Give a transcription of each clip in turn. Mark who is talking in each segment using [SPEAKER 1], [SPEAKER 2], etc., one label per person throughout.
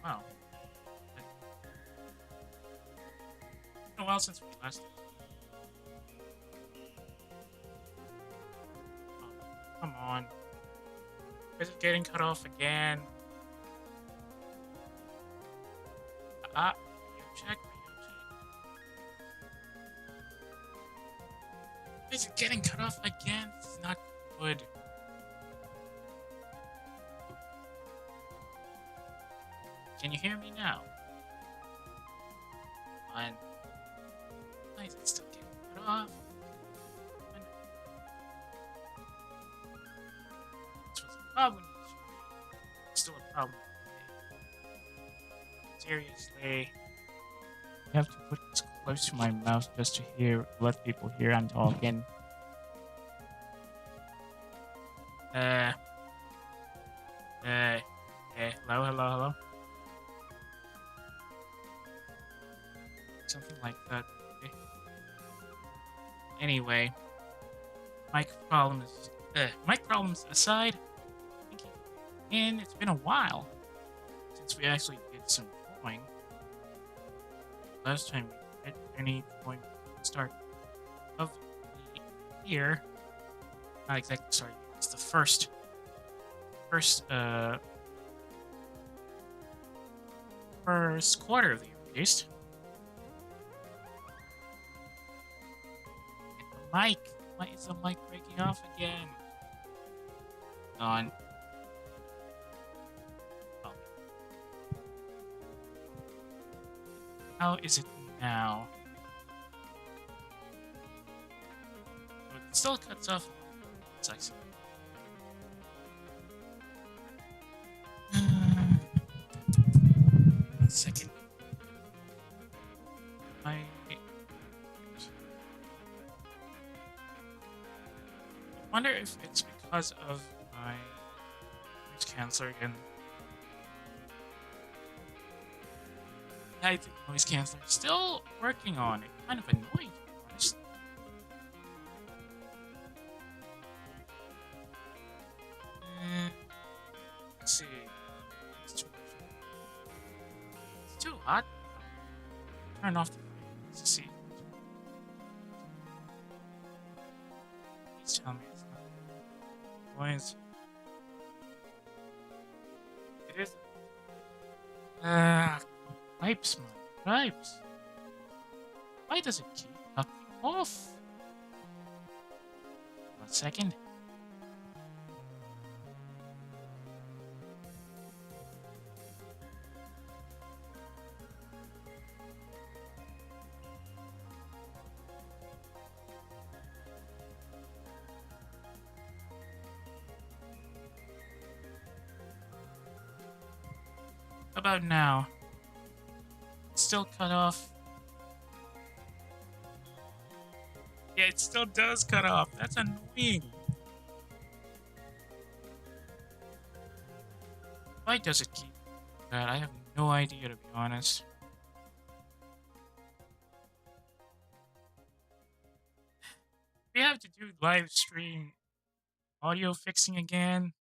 [SPEAKER 1] Oh. It's been a while since we last. Oh, come on. Is it getting cut off again? You check, you check. Is it getting cut off again? It's not good. Can you hear me now? Fine. Why is it still getting cut off? This was a problem. It's still a problem. Seriously. I have to put this close to my mouth just to let people hear I'm talking. Uh, hello, hello, hello. Something like that. Okay. Anyway, mic problems aside, and it's been a while since we actually did some drawing. Last time we did any drawing at the start of the year. Not exactly start. It's the first quarter of the year, at least. Mike, why is the mic breaking off again? On. Oh. How is it now? It still cuts off. It's like. One second. I wonder if it's because of my noise canceller again. I think noise canceller is still working on it. Kind of annoying, to be honest. Let's see. It's too hot. Turn off the light to see. Please tell me it's not noise. It is. Pipes, man. Pipes. Why does it keep cutting off? 1 second. How about now? Still cut off. Yeah, it still does cut off. That's annoying. Why does it keep that? I have no idea, to be honest. We have to do live stream audio fixing again.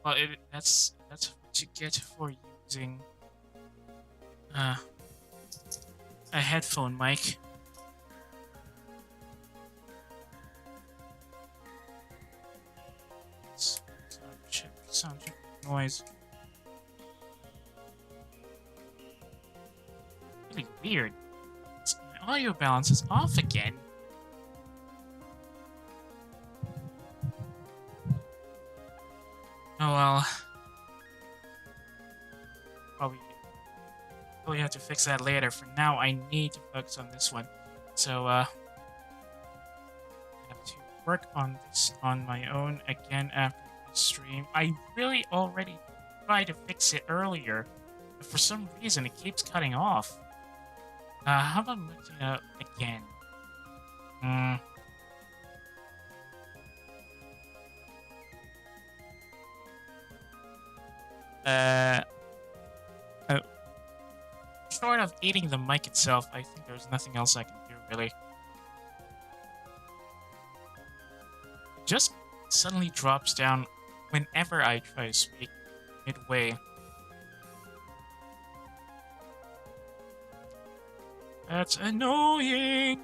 [SPEAKER 1] Well, that's what you get for using a headphone mic. Sound chip noise. Really weird. My audio balance is off again. Oh well. Probably have to fix that later. For now, I need to focus on this one. So, I have to work on this on my own again after the stream. I really already tried to fix it earlier, but for some reason it keeps cutting off. How about mixing it up again? Short of eating the mic itself, I think there's nothing else I can do, really. just suddenly drops down whenever I try to speak midway. That's annoying.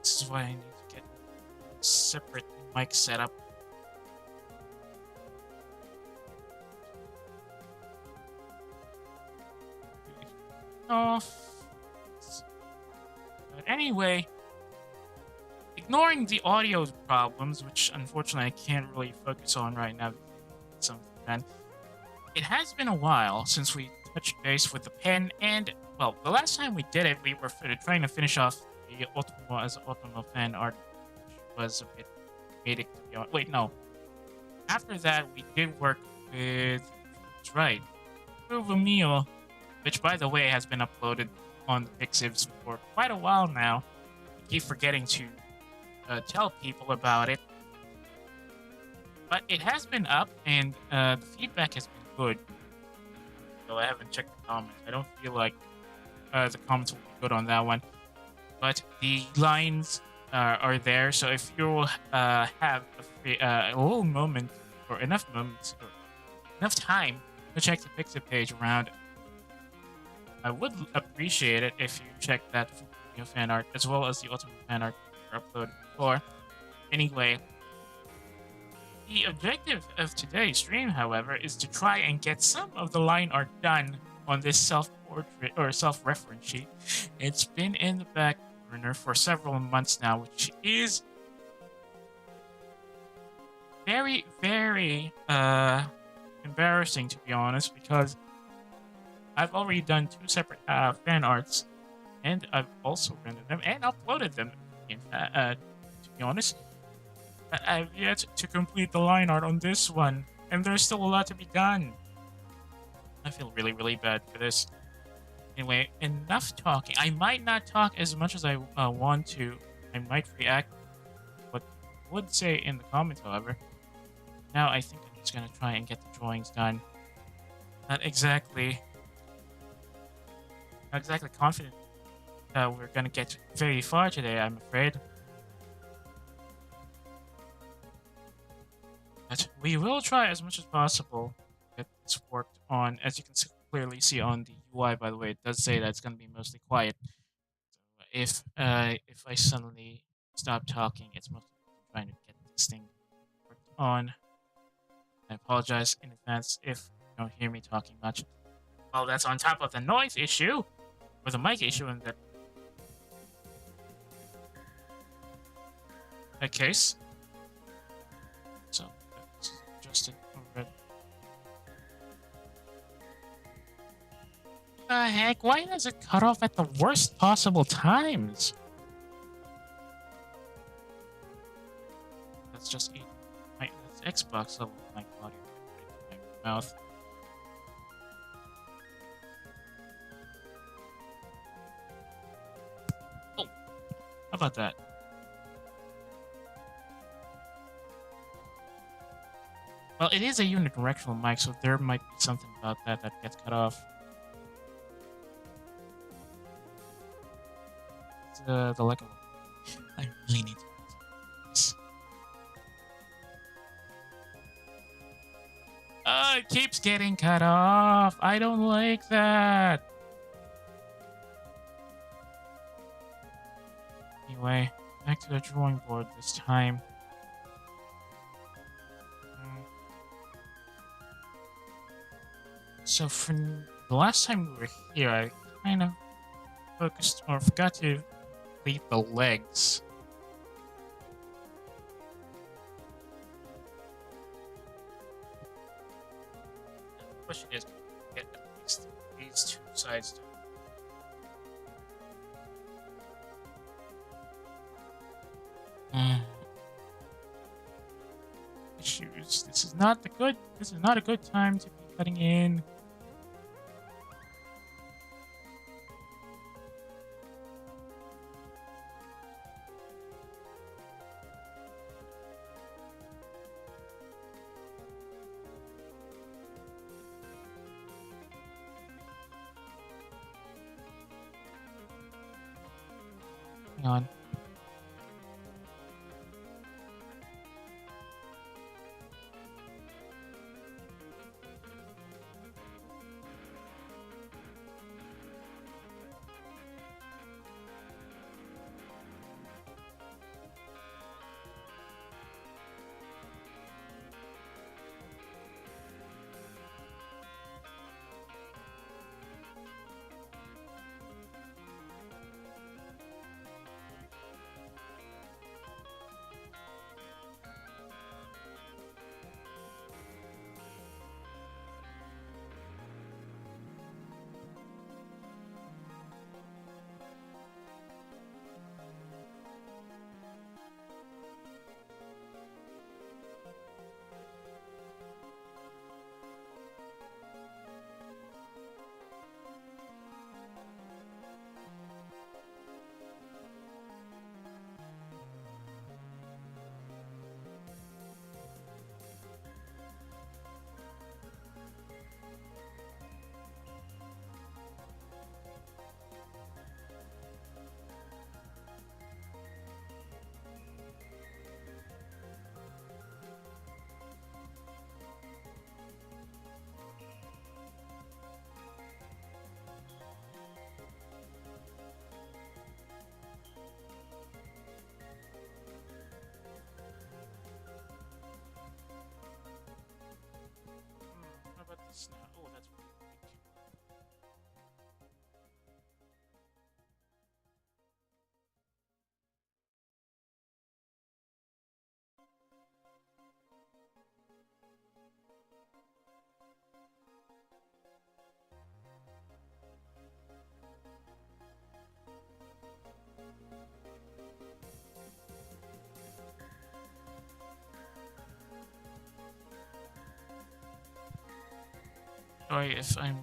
[SPEAKER 1] This is why I need to get a separate mic setup. Off. But anyway, ignoring the audio problems, which unfortunately I can't really focus on right now, it has been a while since we touched base with the pen, and well, the last time we did it, we were trying to finish off the Ultimo as Ultimo fan art, which was a bit comedic to be honest. Wait, no. After that, we did work with, that's right, Meal, which by the way has been uploaded on the Pixives for quite a while now. I keep forgetting to tell people about it. But it has been up, and the feedback has been good. Though I haven't checked the comments. I don't feel like the comments will be good on that one. But the lines are there, so if you have a little moment, or enough moments, or enough time to check the Pixel page around, I would appreciate it if you check that fan art, as well as the Ultimate fan art uploaded before. Anyway, the objective of today's stream, however, is to try and get some of the line art done on this self-portrait or self-reference sheet. It's been in the back burner for several months now, which is very, very embarrassing, to be honest, because I've already done 2 separate fan arts, and I've also rendered them and uploaded them, to be honest. I've yet to complete the line art on this one, and there's still a lot to be done. I feel really, really bad for this. Anyway, enough talking. I might not talk as much as I want to. I might react to what people would say in the comments, however. Now I think I'm just going to try and get the drawings done. Not exactly confident we're going to get very far today, I'm afraid. But we will try as much as possible to get this worked on. As you can clearly see on the UI, by the way, it does say that it's going to be mostly quiet. So if I suddenly stop talking, it's mostly trying to get this thing worked on. I apologize in advance if you don't hear me talking much. Well, that's on top of the noise issue, or the mic issue in that case. So that's adjusted already. The heck? Why does it cut off at the worst possible times? That's just that's Xbox level mic audio in my mouth. Oh, how about that? Well, it is a unidirectional mic, so there might be something about that gets cut off. It's the lack of. I really need to. It keeps getting cut off. I don't like that. Anyway, back to the drawing board this time. So from the last time we were here, I kind of focused or forgot to complete the legs. The question is, get at least these 2 sides done. Issues. This is not a good time to be cutting in. Hang on. Sorry if I'm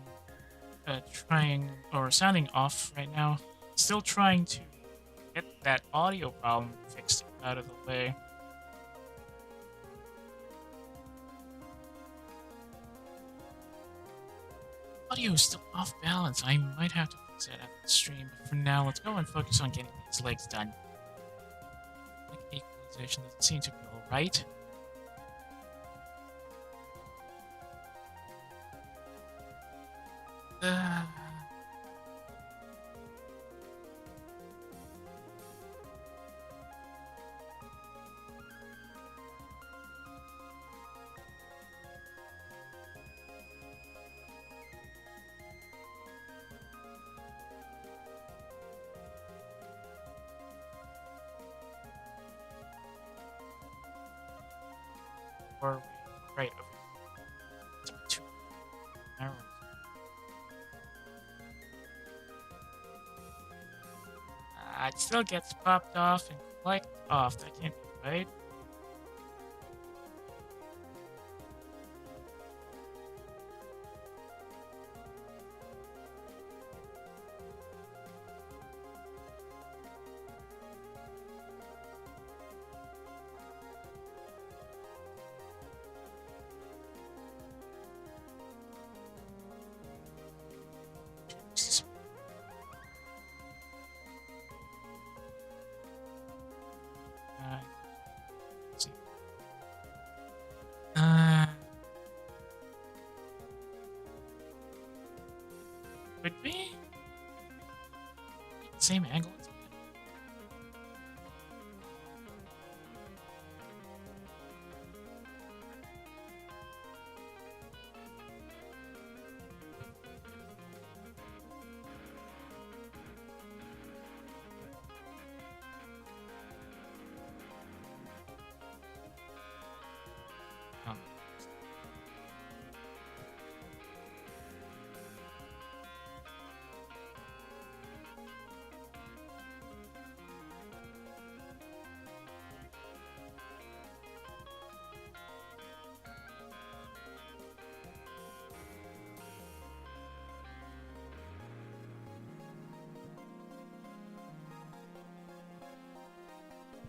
[SPEAKER 1] trying or sounding off right now. Still trying to get that audio problem fixed out of the way. Audio is still off balance. I might have to fix that after the stream, but for now, let's go and focus on getting these legs done. Like equalization doesn't seem to be alright. Or right over here. It's too narrow. It still gets popped off and clicked off. That can't be right. Let's see. Could be same angle.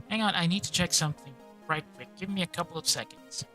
[SPEAKER 1] Hang on, I need to check something right quick. Give me a couple of seconds.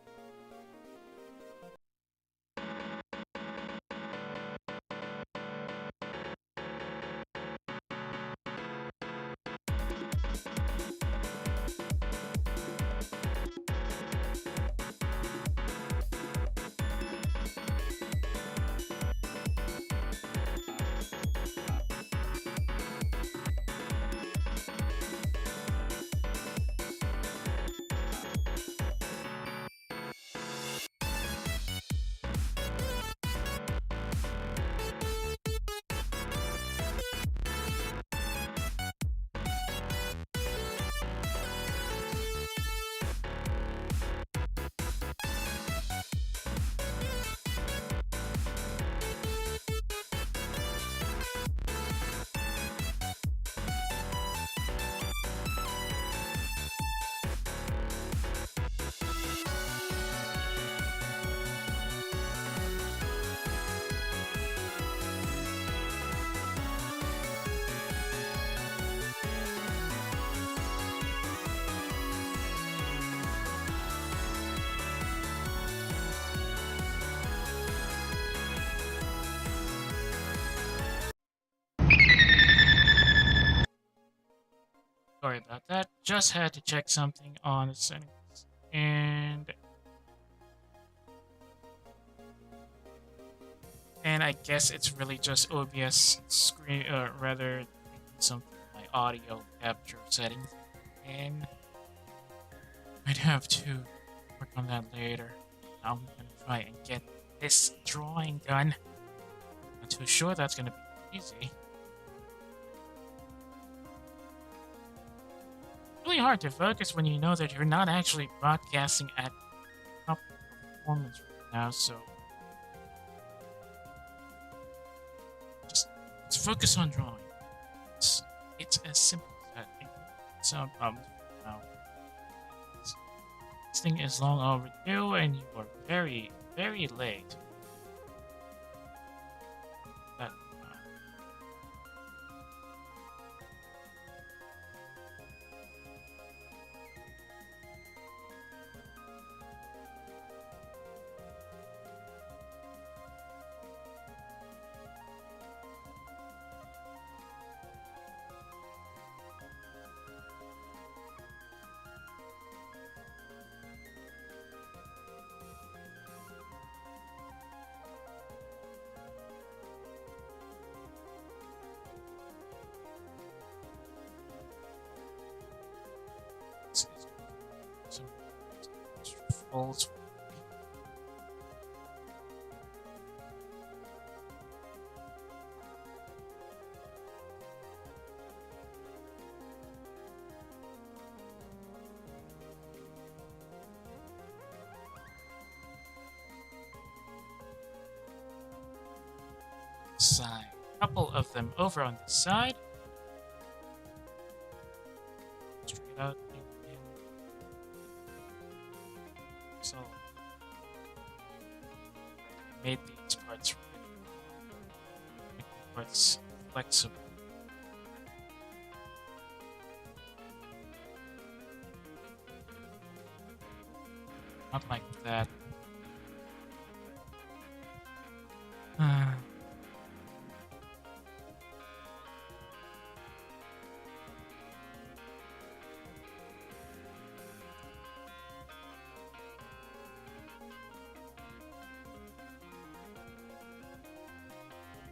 [SPEAKER 1] Sorry about that. Just had to check something on the settings. And I guess it's really just OBS screen, rather something like audio capture settings. And I'd have to work on that later. I'm gonna try and get this drawing done. Not too sure that's gonna be easy. Really hard to focus when you know that you're not actually broadcasting at top performance right now, so just focus on drawing. It's as simple as that. It's no problem now. This thing is long overdue and you are very, very late. falls. Side. Couple of them over on the side. Straight out. So I made these parts make the parts flexible. Not like that.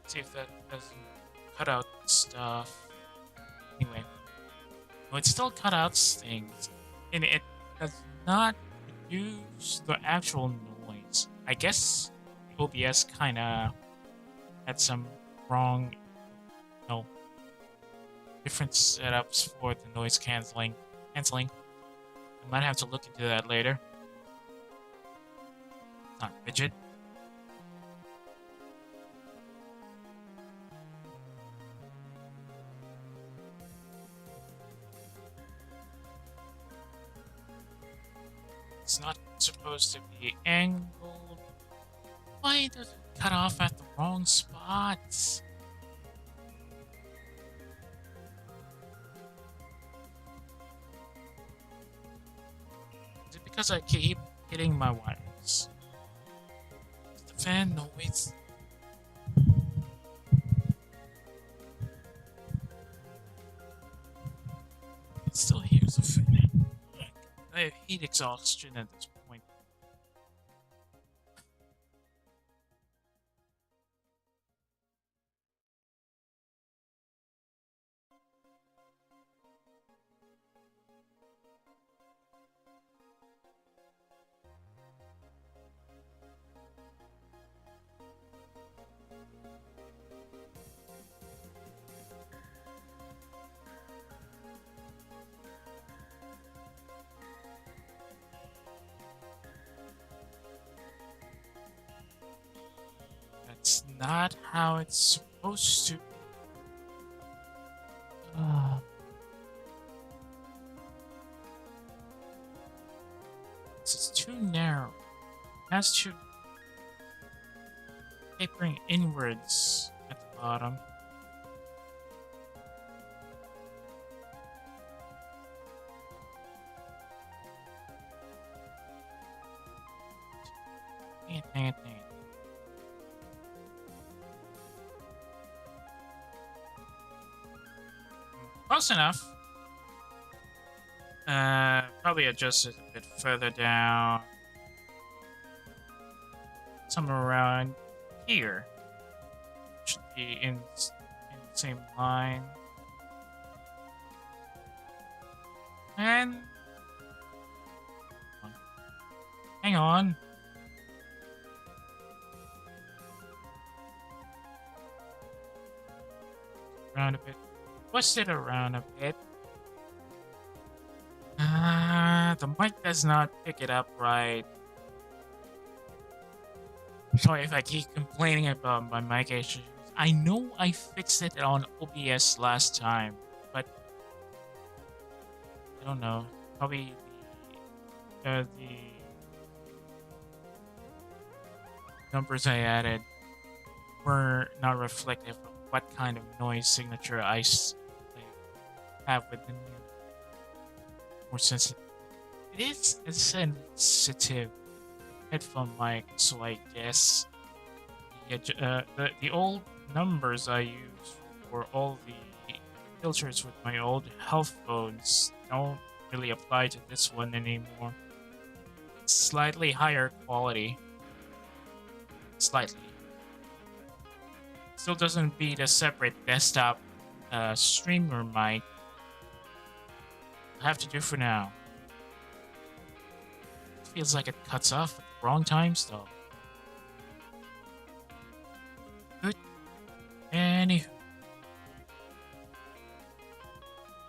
[SPEAKER 1] See if that doesn't cut out stuff. Anyway, no, it still cut out things, and it does not produce the actual noise. I guess OBS kind of had some wrong, no, different setups for the noise canceling. I might have to look into that later. It's not rigid. It's not supposed to be angled. Why does it cut off at the wrong spots? Is it because I keep hitting my wires? Is the fan? No, it's... It still hears the fan. I have heat exhaustion at this point. That's not how it's supposed to. This is too narrow. It has to tapering inwards at the bottom. Dang it. Close enough. Probably adjust it a bit further down. Somewhere around here. Should be in the same line. And... hang on. Around a bit. Twist it around a bit. The mic does not pick it up right. Sorry if I keep complaining about my mic issues. I know I fixed it on OBS last time, but I don't know. Probably the numbers I added were not reflective of what kind of noise signature I have with the new, more sensitive. It is a sensitive headphone mic, so I guess the old numbers I use for all the filters with my old headphones don't really apply to this one anymore. It's slightly higher quality. Slightly. Still doesn't beat a separate desktop streamer mic. I'll have to do for now. feels like it cuts off at the wrong times, though. Good. Anywho.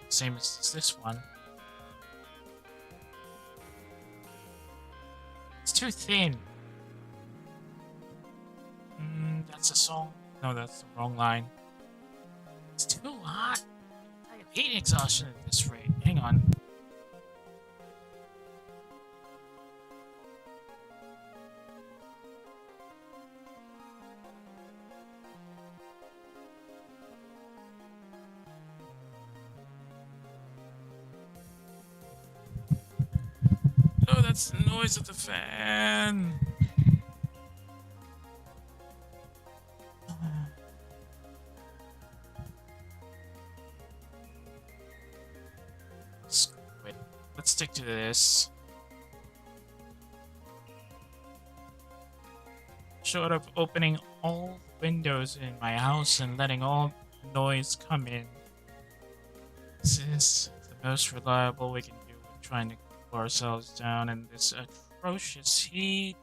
[SPEAKER 1] Same as this one. It's too thin. That's a song. No, that's the wrong line. It's too hot. I have heat exhaustion at this rate. Hang on. Oh, that's the noise of the fan. Screw it. Let's stick to this. Short of opening all windows in my house and letting all noise come in, this is the most reliable we can do with trying to cool ourselves down in this atrocious heat.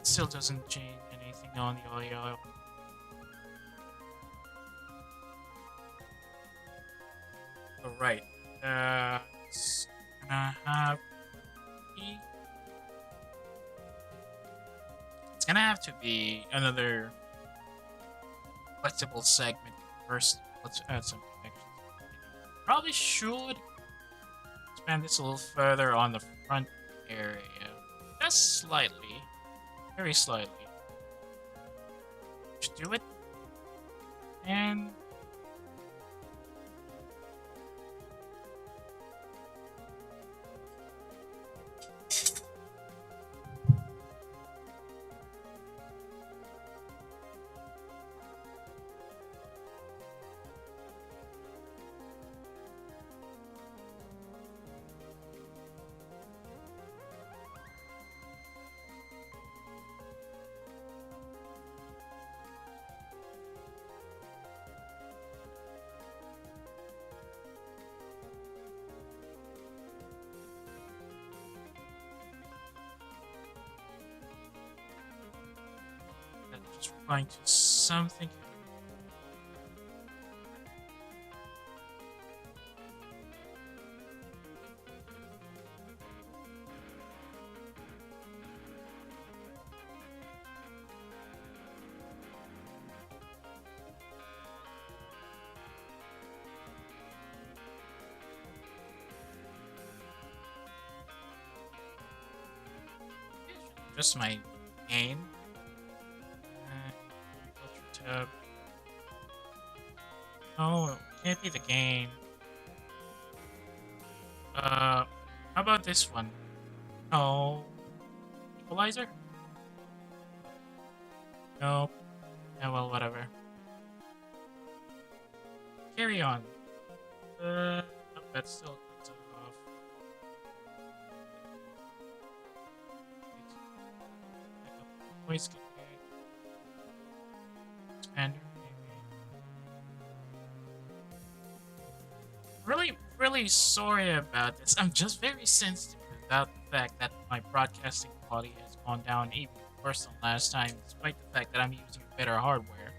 [SPEAKER 1] Still doesn't change anything on the audio. Alright. It's gonna have It's gonna have to be another flexible segment first. Let's add some connections. Probably should expand this a little further on the front area. Just slightly. Very slightly. Just do it. And just replying to something. Just my name. Tab. Oh, it can't be the game. How about this one? Oh, equalizer? Nope. Yeah, well, whatever. Carry on. Nope, that's still cuts it off. Voice expander. Really sorry about this. I'm just very sensitive about the fact that my broadcasting quality has gone down even worse than last time, despite the fact that I'm using better hardware.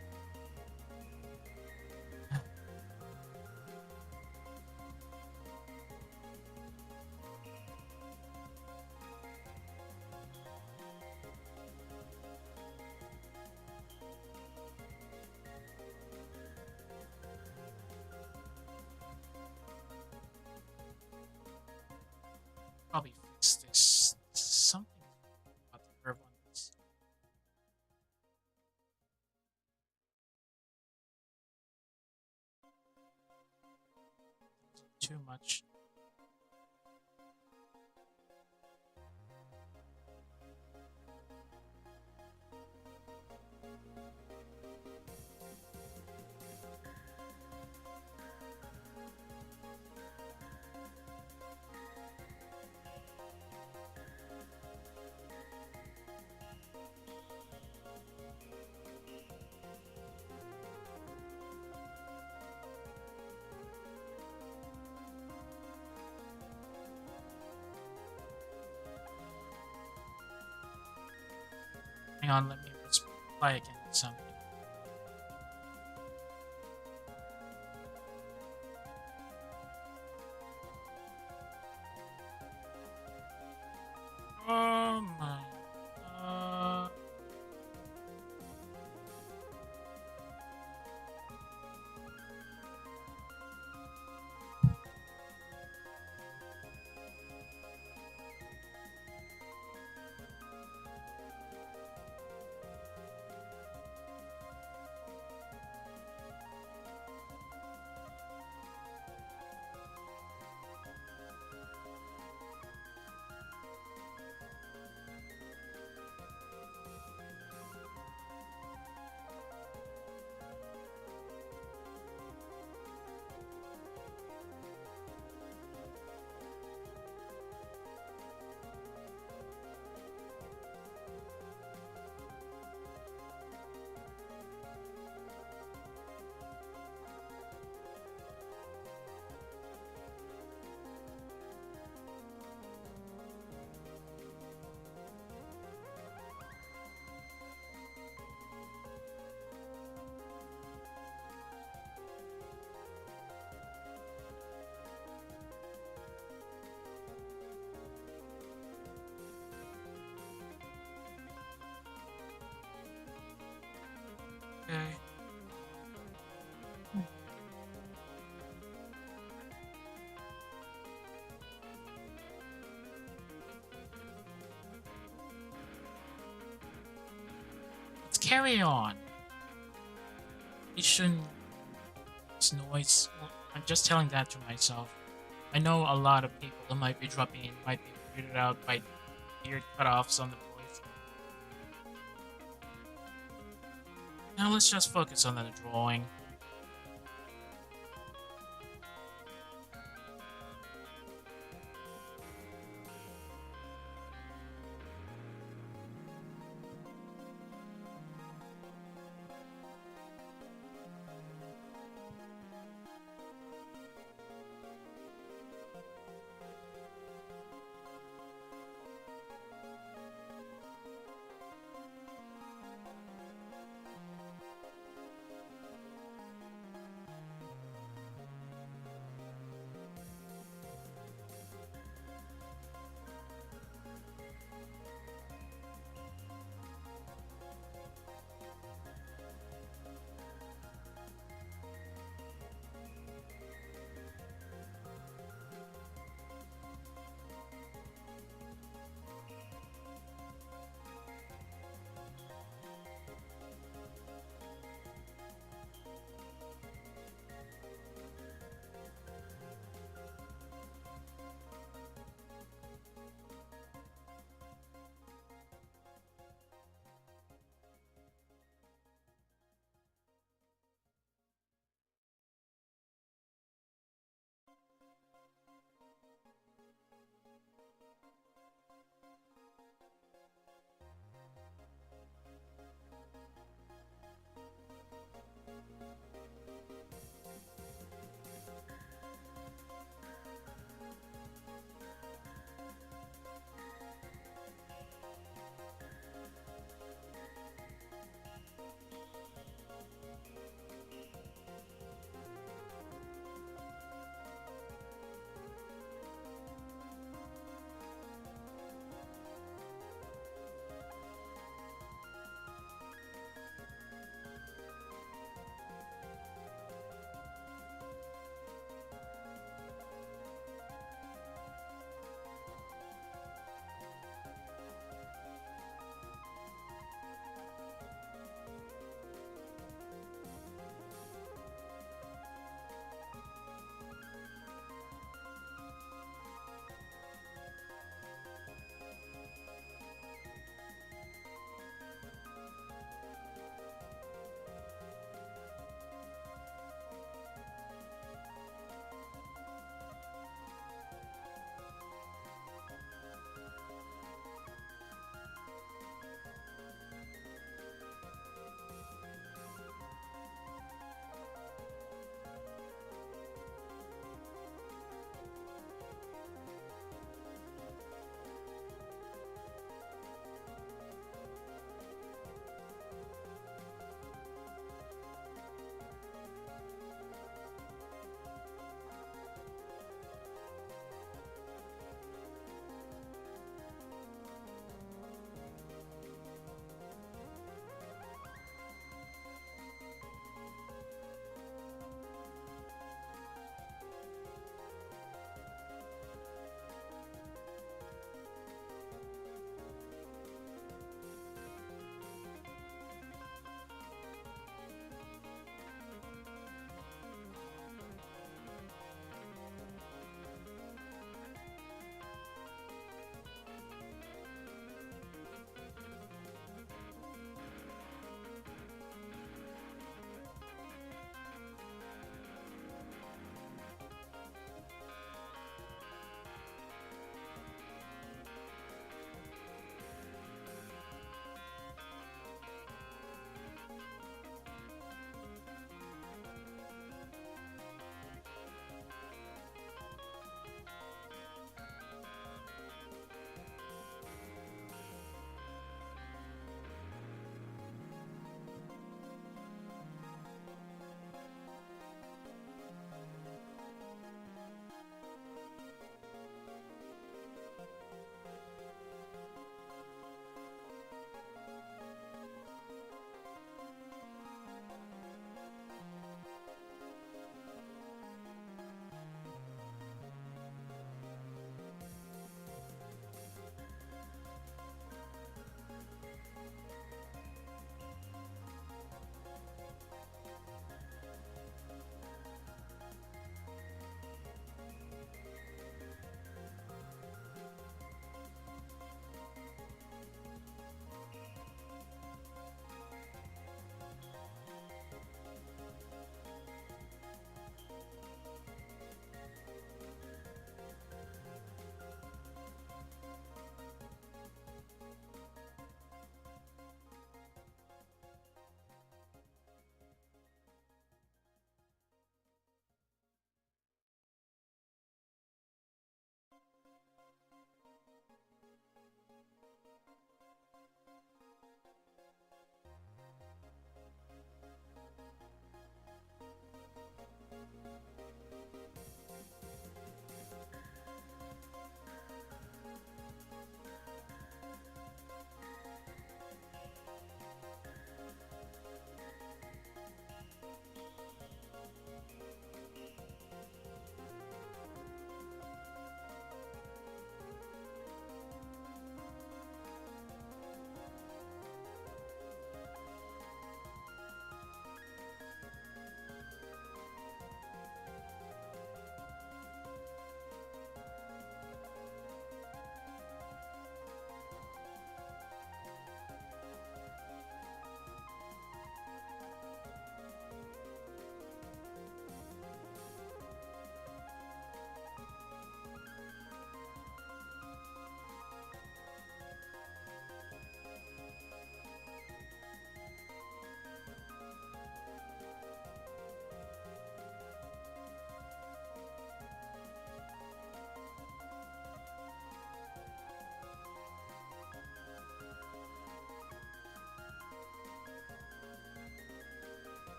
[SPEAKER 1] too much. Hang on, let me reply again with something. My. Okay. Let's carry on. It shouldn't. This noise. Well, I'm just telling that to myself. I know a lot of people that might be dropping in might be weirded out by weird cutoffs on the voice. Now let's just focus on the drawing.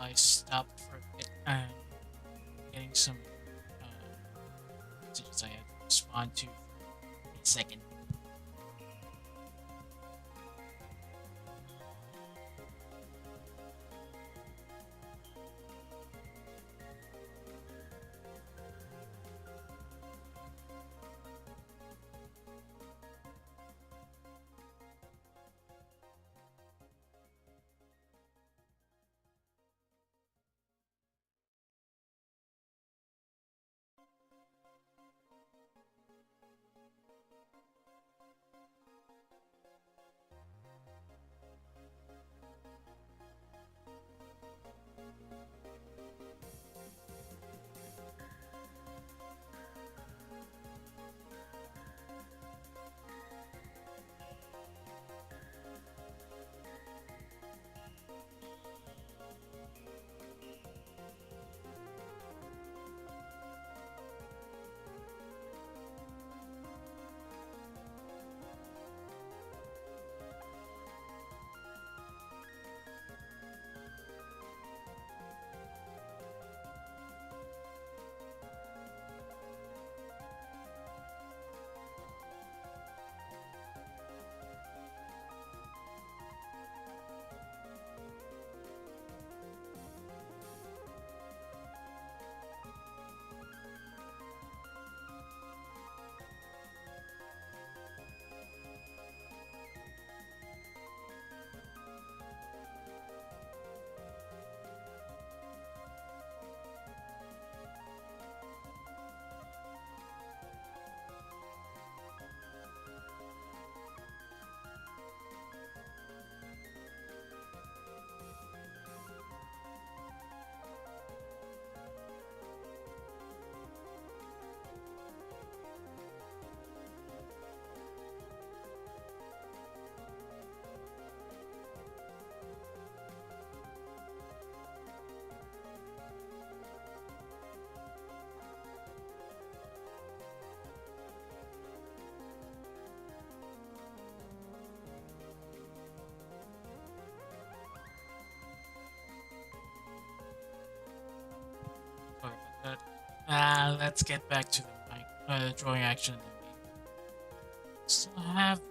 [SPEAKER 1] I stopped for a bit and getting some messages I had to respond to for a second. Sorry about that. Let's get back to the drawing action in the main. Still have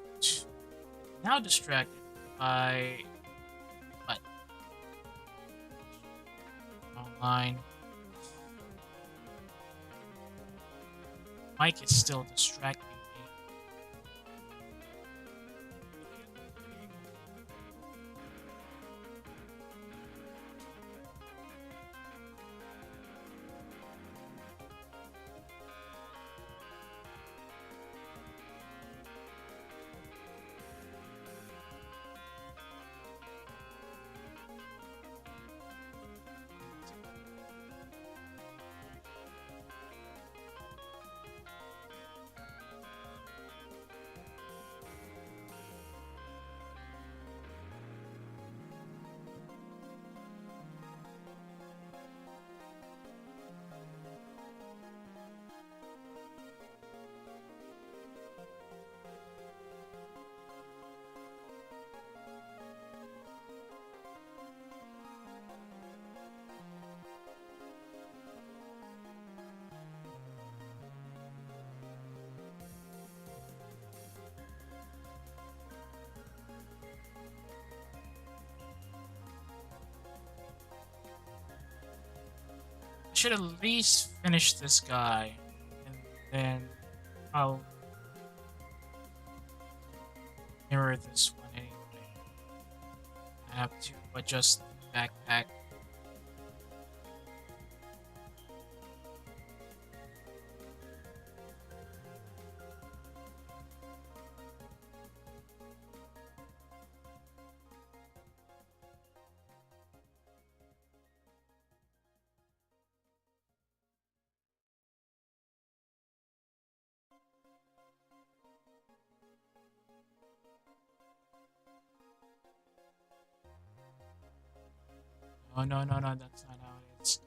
[SPEAKER 1] now distracted by what online. Mike is still distracting me. I should at least finish this guy, and then I'll mirror this one anyway. I have to adjust the backpack. Oh no, no, no, that's not how it is.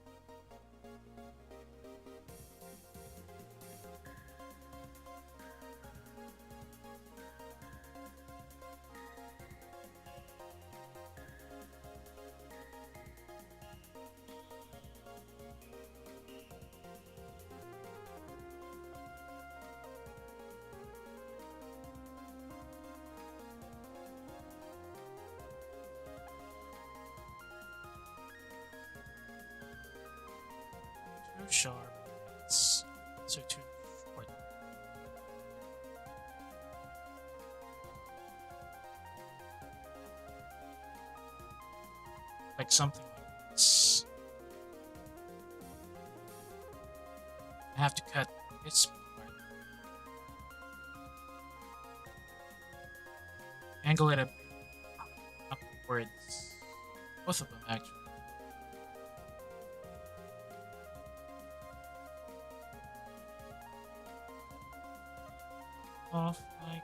[SPEAKER 1] So too short. Like something like this. I have to cut this part. Angle it a bit upwards. Both of them, actually. Off like.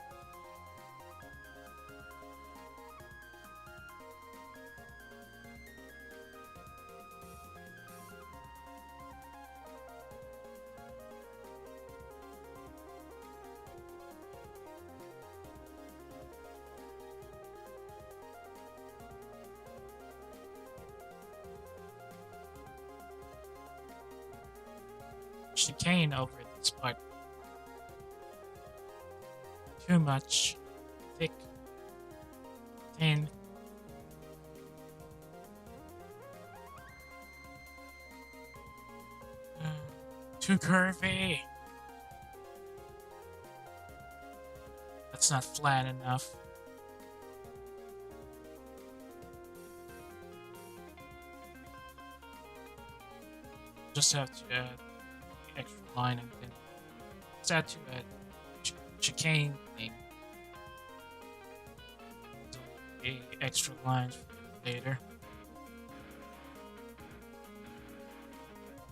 [SPEAKER 1] Chicane over this part. Too much. Thick. Thin. Too curvy. That's not flat enough. Just have to add the extra line and then just add to a chicane thing. The extra lines for later.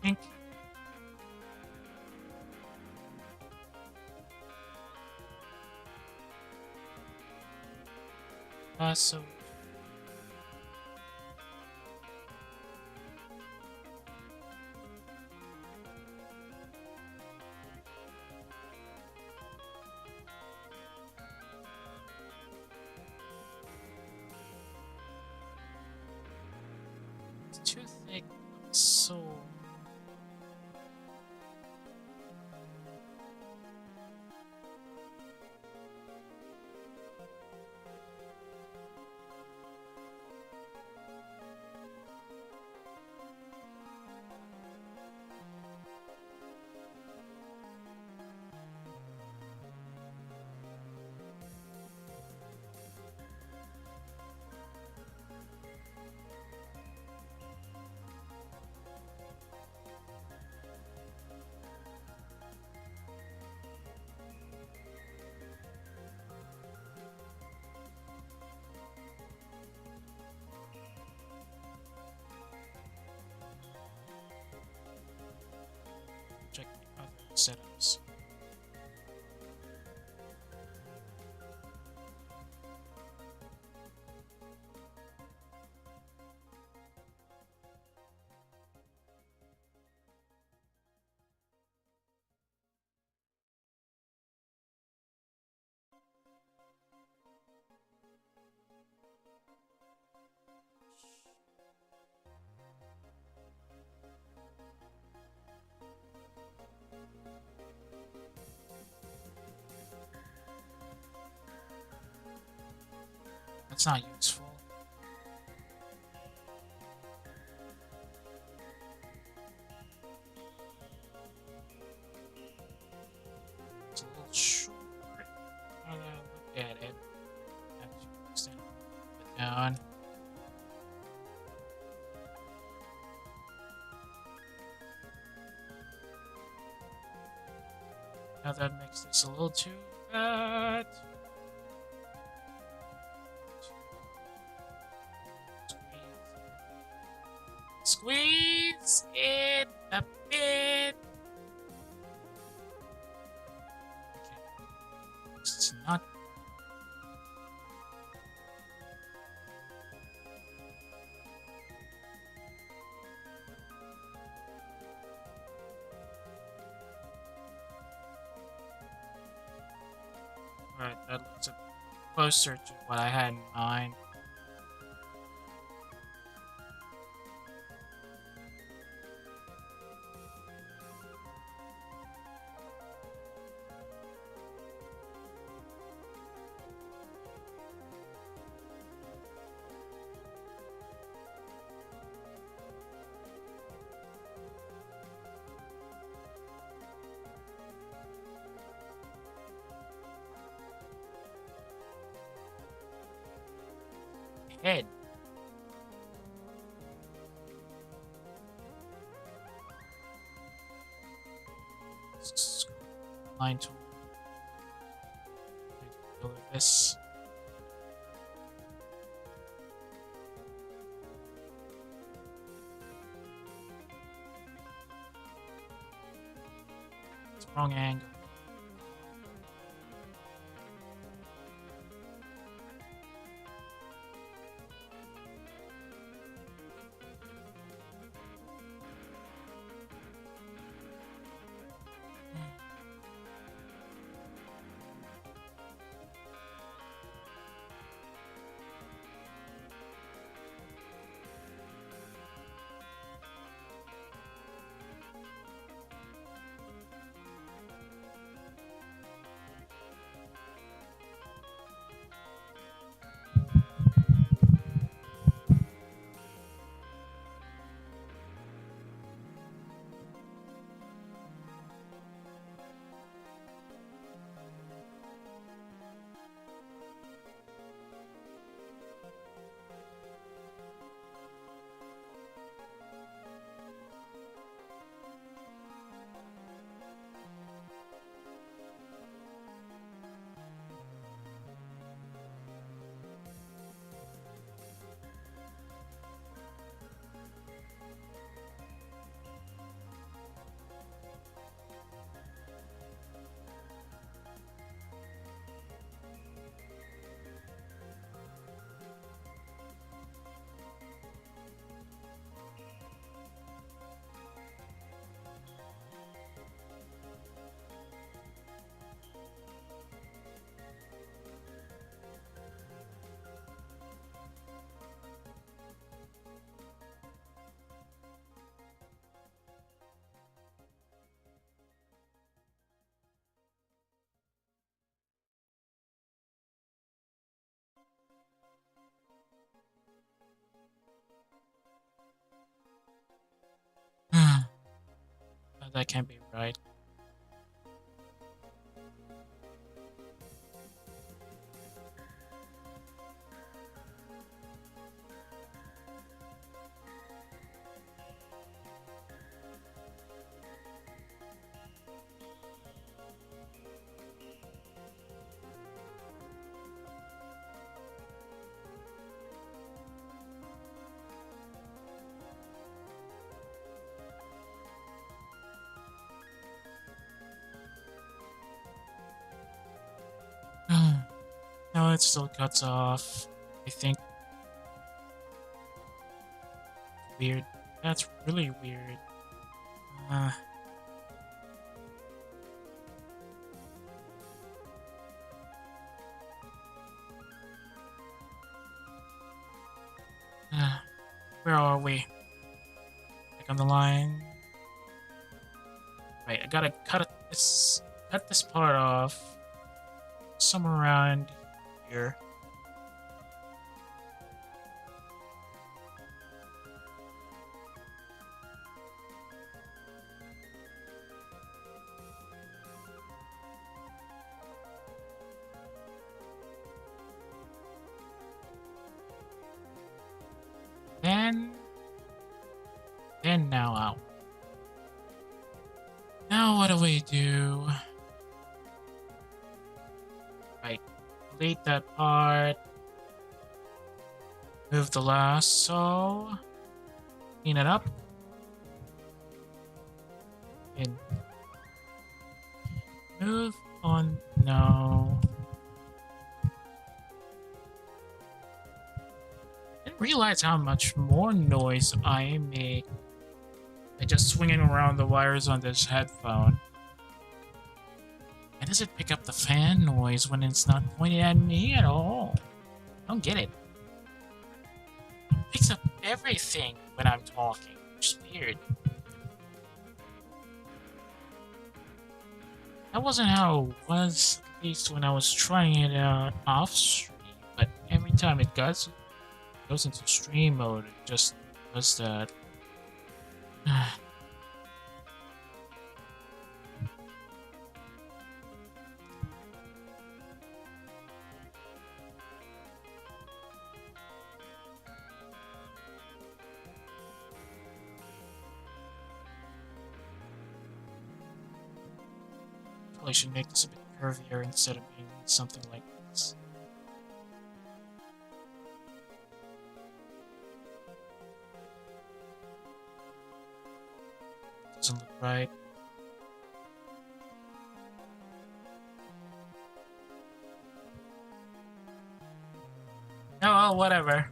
[SPEAKER 1] Pink. So it's too thick, so check the other setups. That's not useful. It's a little short. Now that I look at it, I have to extend it down. Now that makes this a little too fat. Squeeze it a bit. Okay. It's not. Alright, that looks a bit closer to what I had in mind. head. Line tool. Deal with this. It's wrong angle. That can't be right. No, it still cuts off. I think. Weird. That's really weird. Where are we? Back on the line. Right, I gotta cut this part off. Somewhere around here. Then now out. Now what do we do? Right, delete that part. Move the lasso. Clean it up. And move on. No. Didn't realize how much more noise I make by just swinging around the wires on this headphone. Why does it pick up the fan noise when it's not pointed at me at all? I don't get it. It picks up everything when I'm talking, which is weird. That wasn't how it was, at least when I was trying it out off stream, but every time it goes into stream mode, it just does that. Probably should make this a bit curvier instead of being something like this. Doesn't look right. Oh, well, whatever.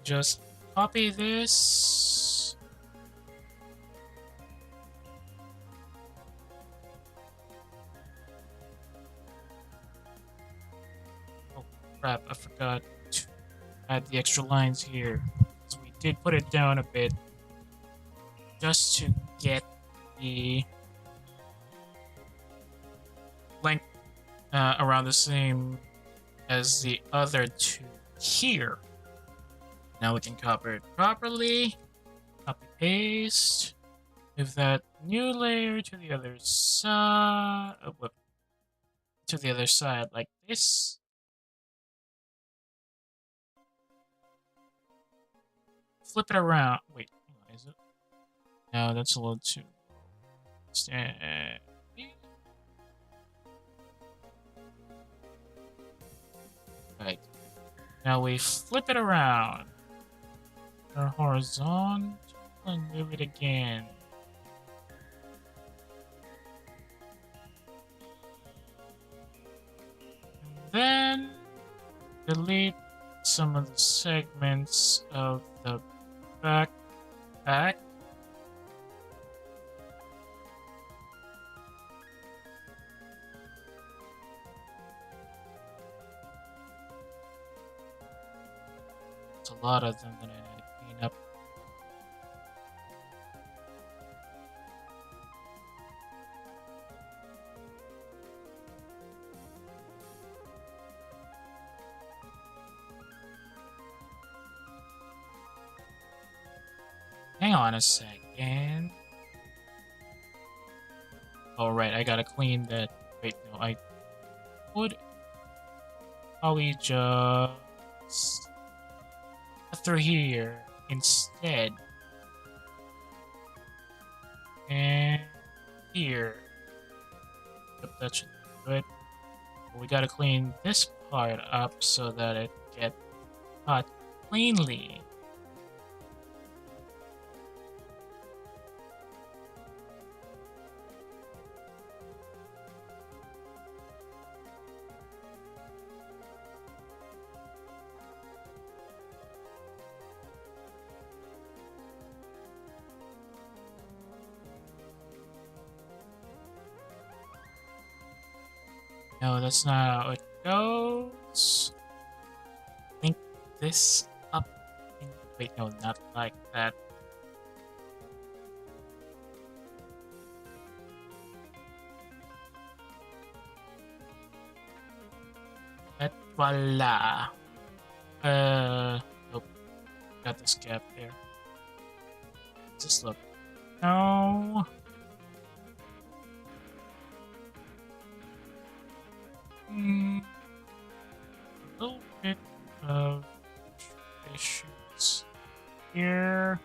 [SPEAKER 1] Just copy this. Oh, crap, I forgot to add the extra lines here. So we did put it down a bit just to get the length around the same as the other two here. Now we can copy it properly. Copy paste. Move that new layer to the other side. Oh, whoop. To the other side like this. Flip it around. Wait, hang on, is it? No, that's a little too. Right. Now we flip it around. Horizontal and move it again. And then delete some of the segments of the backpack. There's a lot of them that I need to clean up. Hang on a second. Oh, right, I gotta clean that. Wait, no, I would probably just through here instead. And here. Yep, that should be good. We gotta clean this part up so that it gets cut cleanly. No, that's not how it goes. Link this up. Wait, no, not like that. And voila. Nope. Got this gap there. Does this look? No. A little bit of issues here.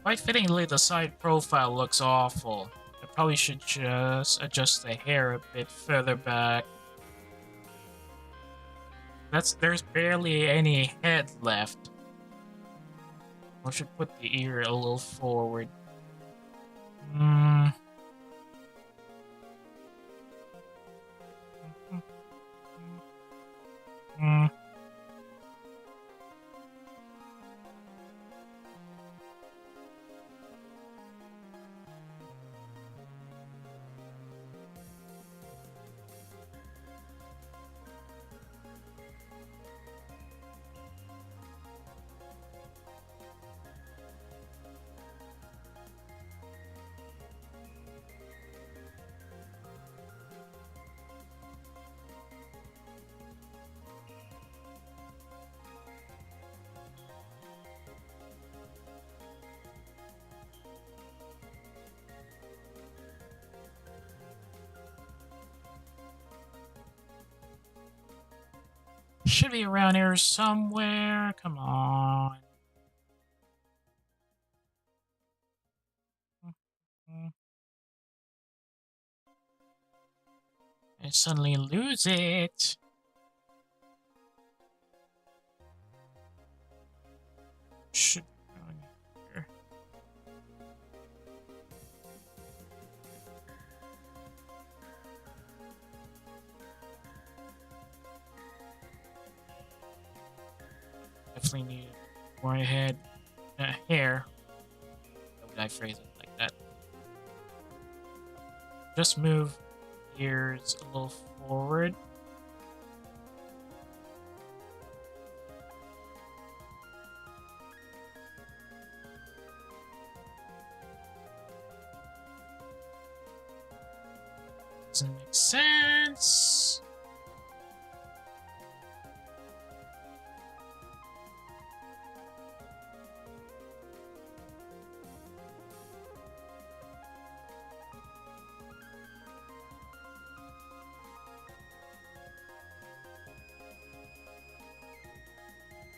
[SPEAKER 1] Quite fittingly, the side profile looks awful. I probably should just adjust the hair a bit further back. There's barely any head left. I should put the ear a little forward. Should be around here somewhere. Come on. I suddenly lose it. Should be around here. Definitely need more ahead. Hair. How would I phrase it like that? Just move gears a little forward. Doesn't make sense.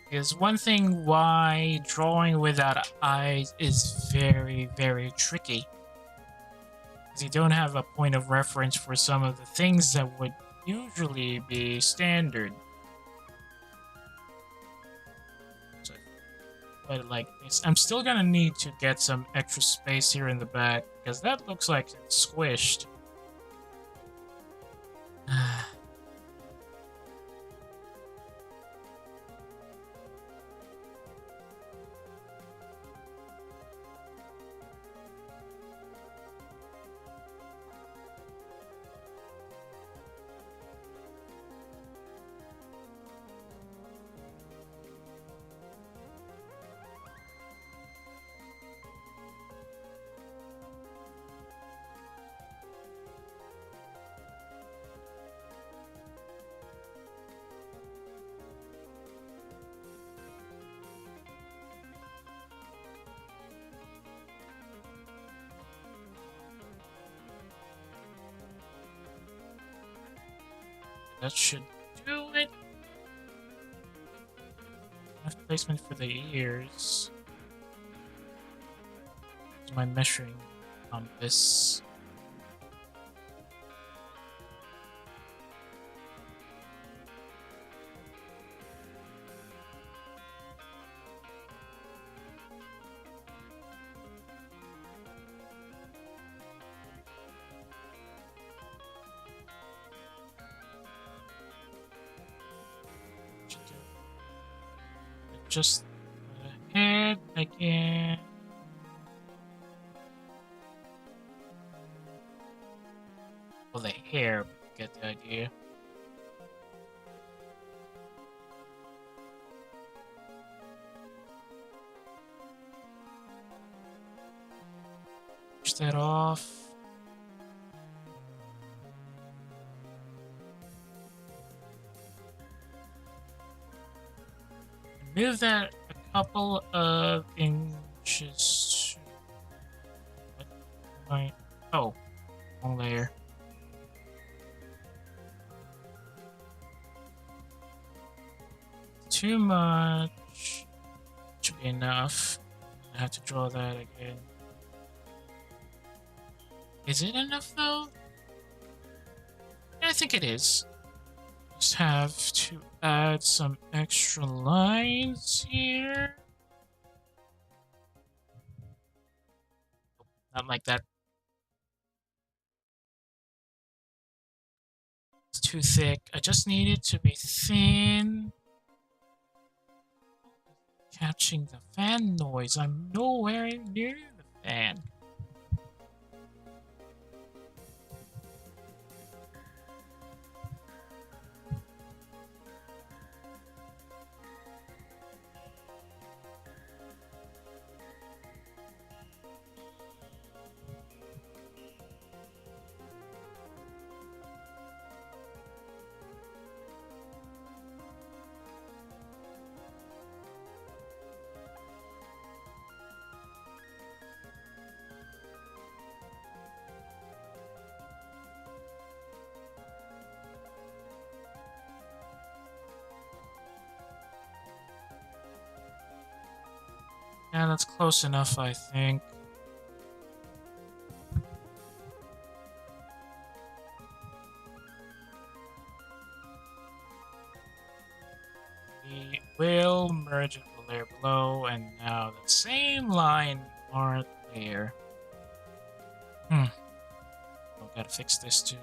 [SPEAKER 1] Because one thing why drawing without eyes is very, very tricky. Because you don't have a point of reference for some of the things that would usually be standard. So, but like this, I'm still gonna need to get some extra space here in the back, because that looks like it's squished. That should do it. Enough placement for the ears. Here's my measuring compass. Just ahead again. Well, the hair, but you get the idea. Push that off. Move that a couple of inches. Oh, wrong layer. Too much. Should be enough. I have to draw that again. Is it enough though? Yeah, I think it is. Just have to add some extra lines here. Not like that. It's too thick. I just need it to be thin. Catching the fan noise. I'm nowhere near the fan. Yeah, that's close enough, I think. We will merge it with the layer below, and now the same line are there. Oh, gotta fix this too.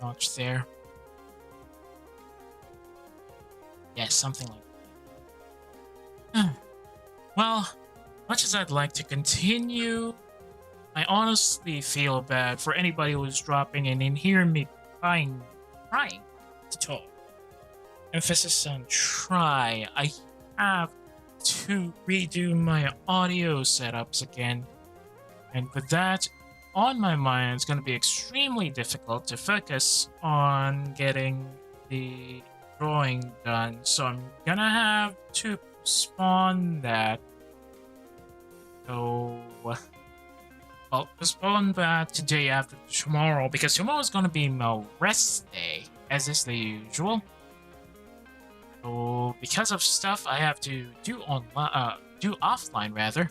[SPEAKER 1] Notch there. Yeah, something like that. Well, much as I'd like to continue, I honestly feel bad for anybody who's dropping in and hearing me trying to talk. Emphasis on try. I have to redo my audio setups again. And with that on my mind, it's going to be extremely difficult to focus on getting the drawing done. So I'm going to have to postpone that. So I'll postpone that to day after tomorrow, because tomorrow is going to be my rest day, as is the usual. So because of stuff I have to do offline rather,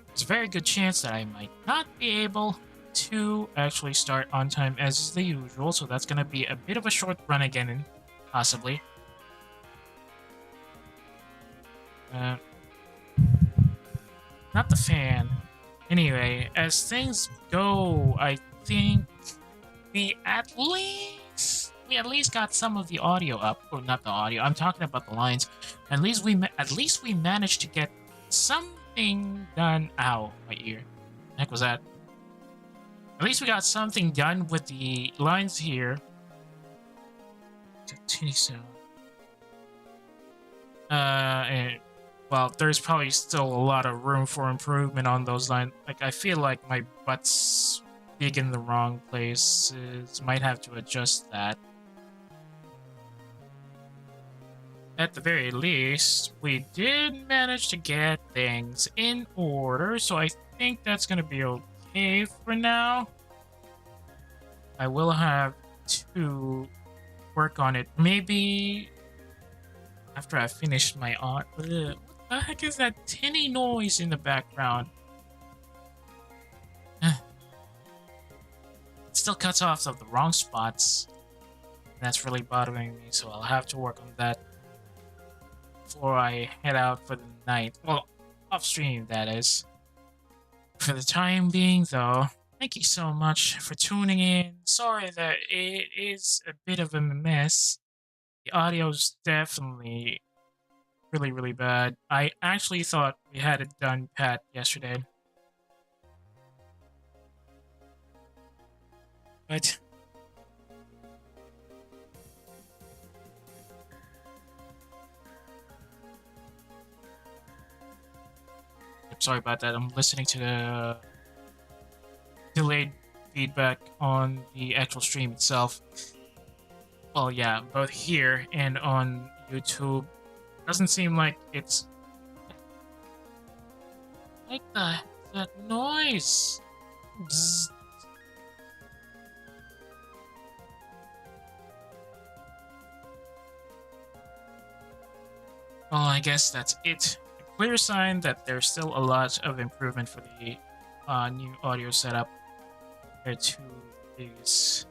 [SPEAKER 1] there's a very good chance that I might not be able to actually start on time as is the usual. So that's going to be a bit of a short run again, possibly. Not the fan. Anyway, as things go, I think we at least got some of the audio up. Or not the audio. I'm talking about the lines. At least we managed to get something done. Ow, my ear. The heck was that? At least we got something done with the lines here. Teeny sound. And well, there's probably still a lot of room for improvement on those lines. Like, I feel like my butt's big in the wrong places. Might have to adjust that. At the very least, we did manage to get things in order, so I think that's going to be okay for now. I will have to work on it. Maybe after I finish my art. What the heck is that tinny noise in the background? It still cuts off of the wrong spots. That's really bothering me, so I'll have to work on that before I head out for the night. Well, off stream, that is. For the time being, though, thank you so much for tuning in. Sorry that it is a bit of a mess. The audio's definitely really, really bad. I actually thought we had it done pat yesterday. But I'm sorry about that. I'm listening to the delayed feedback on the actual stream itself. Well, yeah, both here and on YouTube. Doesn't seem like it's like that noise. Bzzz. Well, I guess that's it. A clear sign that there's still a lot of improvement for the new audio setup compared to this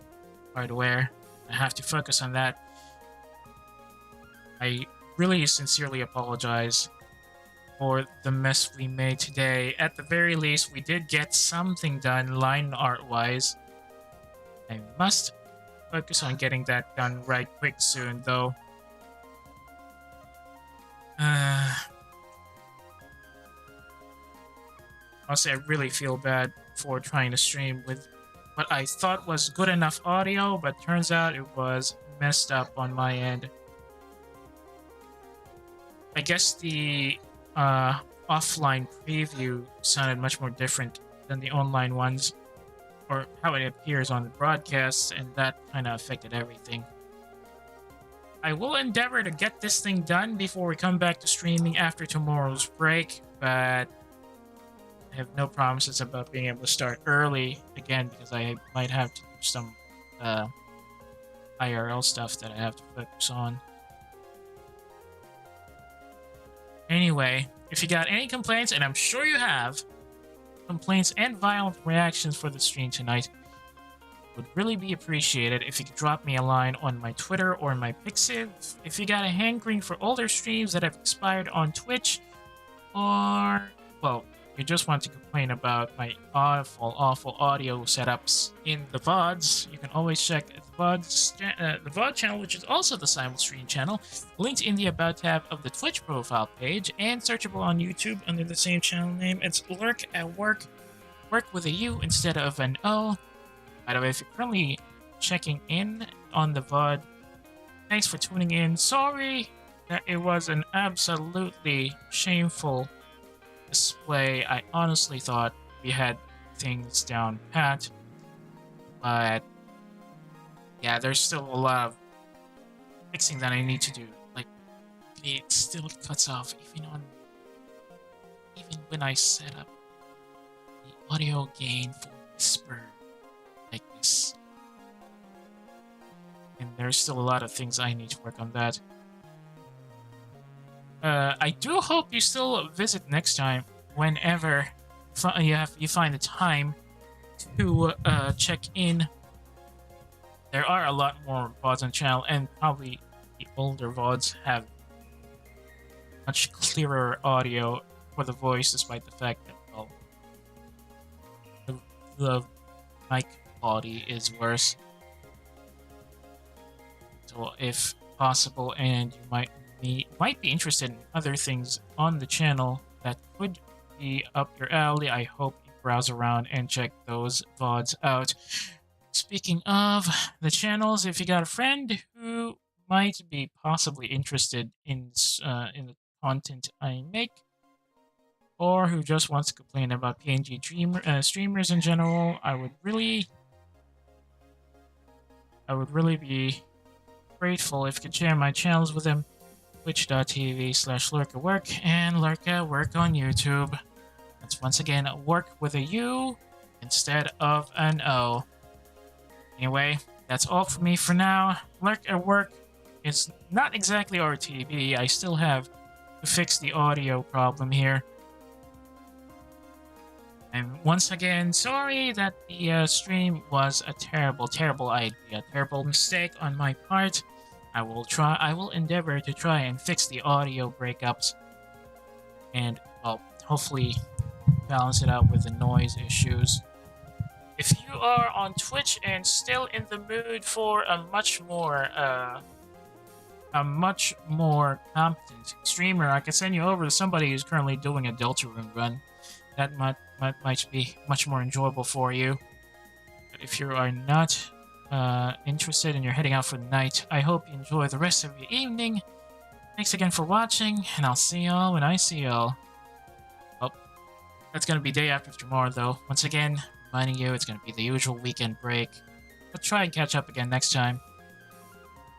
[SPEAKER 1] hardware. I have to focus on that. I really sincerely apologize for the mess we made today. At the very least, we did get something done line art-wise. I must focus on getting that done right quick soon, though. Honestly, I really feel bad for trying to stream with what I thought was good enough audio, but turns out it was messed up on my end. I guess the offline preview sounded much more different than the online ones, or how it appears on the broadcasts, and that kind of affected everything. I will endeavor to get this thing done before we come back to streaming after tomorrow's break, but I have no promises about being able to start early again because I might have to do some uh, IRL stuff that I have to focus on. Anyway, if you got any complaints, and I'm sure you have, complaints and violent reactions for the stream tonight, would really be appreciated if you could drop me a line on my Twitter or my Pixiv. If you got a hankering for older streams that have expired on Twitch, or, well, you just want to complain about my awful audio setups in the VODs, you can always check the VOD channel, which is also the Simul Stream channel, linked in the About tab of the Twitch profile page, and searchable on YouTube under the same channel name. It's Lurk at Work, work with a U instead of an O. By the way, if you're currently checking in on the VOD, thanks for tuning in. Sorry that it was an absolutely shameful display. I honestly thought we had things down pat, but yeah, there's still a lot of fixing that I need to do. Like, it still cuts off even when I set up the audio gain for whisper like this. And there's still a lot of things I need to work on that. I do hope you still visit next time whenever you find the time to check in. There are a lot more VODs on the channel, and probably the older VODs have much clearer audio for the voice, despite the fact that, well, the mic quality is worse. So if possible, and you might be interested in other things on the channel that could be up your alley, I hope you browse around and check those VODs out. Speaking of the channels, if you got a friend who might be possibly interested in the content I make, or who just wants to complain about PNG streamers in general, I would really be grateful if you could share my channels with them. Twitch.tv/lurkawork and lurkawork on YouTube. That's once again work with a U instead of an O. Anyway, that's all for me for now. Lurk at Work is not exactly RTB. I still have to fix the audio problem here. And once again, sorry that the stream was a terrible idea, terrible mistake on my part. I will endeavor to try and fix the audio breakups and, well, hopefully balance it out with the noise issues. If you are on Twitch and still in the mood for a much more competent streamer, I can send you over to somebody who's currently doing a Deltarune run. That might be much more enjoyable for you. But if you are not interested and you're heading out for the night, I hope you enjoy the rest of your evening. Thanks again for watching, and I'll see y'all when I see y'all. Well, that's gonna be day after tomorrow, though. Once again, reminding you, it's gonna be the usual weekend break. But try and catch up again next time.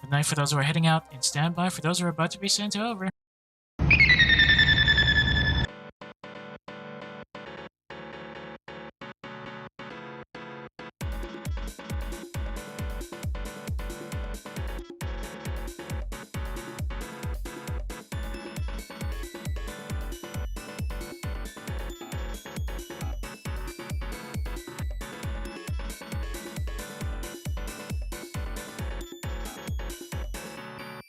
[SPEAKER 1] Good night for those who are heading out, and stand by for those who are about to be sent over.